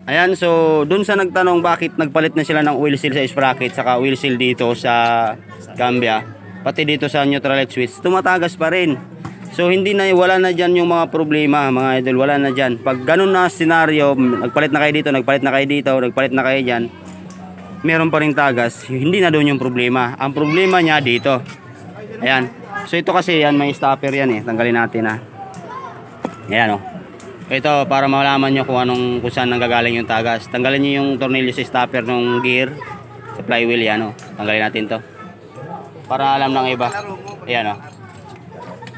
Ayan, so dun sa nagtanong bakit nagpalit na sila ng oil seal sa sprocket saka oil seal dito sa cambia, pati dito sa neutral light switch, tumatagas pa rin. So hindi na, wala na dyan yung mga problema mga idol, wala na dyan. Pag ganun na scenario, nagpalit na kayo dito, nagpalit na kayo dito, nagpalit na kayo dyan, meron pa rin tagas, hindi na doon yung problema. Ang problema niya dito. Ayan, so ito kasi yan, may stopper yan tanggalin natin ayan ito para malaman nyo kung saan nanggagaling yung tagas. Tanggalin nyo yung tornilyo sa stopper ng gear sa flywheel yan tanggalin natin to para alam ng iba. Ayan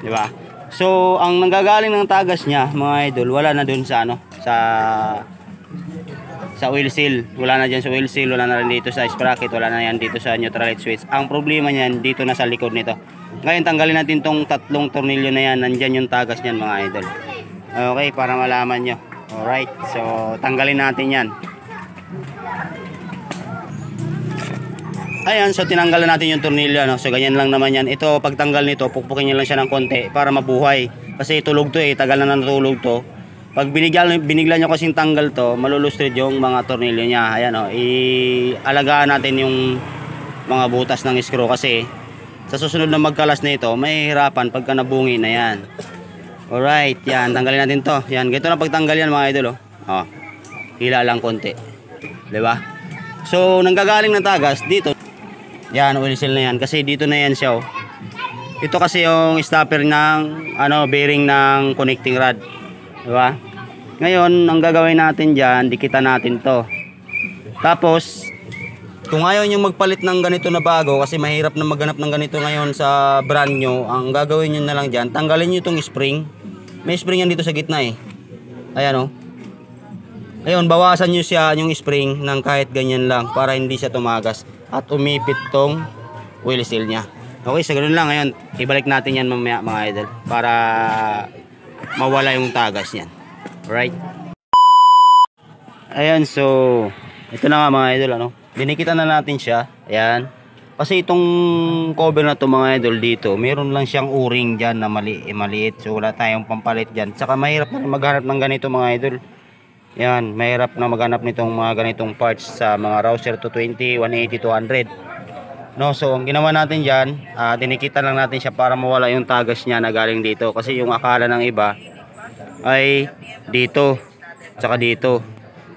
diba? So ang nanggagaling ng tagas niya mga idol, wala na dun sa sa oil seal, wala na dyan sa oil seal, wala na rin dito sa sprocket, wala na yan dito sa neutral light switch. Ang problema niyan dito na sa likod nito. Ngayon tanggalin natin tong tatlong tornilyo na yan, nandyan yung tagas niyan mga idol. Okay, para malaman nyo. Alright, so tanggalin natin yan. Ayan, so tinanggalan natin yung tornilyo so ganyan lang naman yan. Ito pagtanggal nito, pukpukin nyo lang siya ng konti para mabuhay. Kasi tulog to tagal na natulog to. Pag binigla nyo kasing tanggal to, malulustrid yung mga tornilyo niya. Ayan ialagaan natin yung mga butas ng screw kasi sa susunod na magkalas na ito, may hirapan pagka nabungi na yan. Alright, yan, tanggalin natin to. Yan, ganito na pagtanggal yan mga idol hila lang konti. Diba? So, nanggagaling ng tagas dito. Yan, oil seal na yan. Kasi dito na yan siya Ito kasi yung stopper ng bearing ng connecting rod. Diba? Ngayon, ang gagawin natin dyan, dikitan natin to. Tapos, kung ayaw nyo magpalit ng ganito na bago, kasi mahirap na maghanap ng ganito ngayon sa brand nyo, ang gagawin nyo na lang dyan, tanggalin nyo itong spring. May spring yan dito sa gitna Ayan Ayun, bawasan nyo siya yung spring ng kahit ganyan lang para hindi siya tumagas at umipit tong oil seal nya. Okay, so ganun lang. Ngayon, ibalik natin yan mamaya mga idol para mawala yung tagas niyan. Alright. Ayan, so ito na nga mga idol dinikitan na natin siya. Ayan. Kasi itong cover na to mga idol dito, meron lang siyang o-ring dyan na maliit. So wala tayong pampalit dyan. Saka mahirap na maghanap ng ganito mga idol. Yan, mahirap na maghanap nitong mga ganitong parts sa mga Rouser 220, 180, 200. So ang ginawa natin dyan, dinikitan lang natin siya para mawala yung tagas niya na galing dito. Kasi yung akala ng iba ay dito, saka dito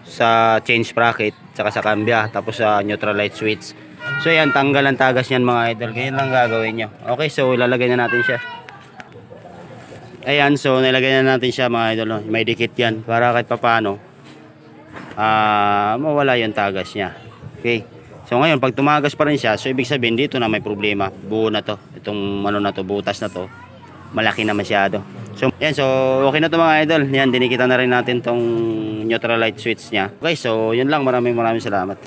sa change bracket, saka sa cambia, tapos sa neutral light switch. So yan, tanggal ang tagas niyan mga idol. Ganyan lang gagawin nyo. Okay, so ilalagay na natin siya. Ayan, so nilagay na natin siya mga idol May dikit yan para kahit papaano mawala yung tagas niya. Okay. So ngayon, pag tumagas pa rin siya, so ibig sabihin dito na may problema. Buo na to. Itong na to, butas na to. Malaki na masyado. So yan, so okay na to mga idol. Yan, dinikita na rin natin tong neutral light switch niya. Okay, so yun lang. Maraming salamat.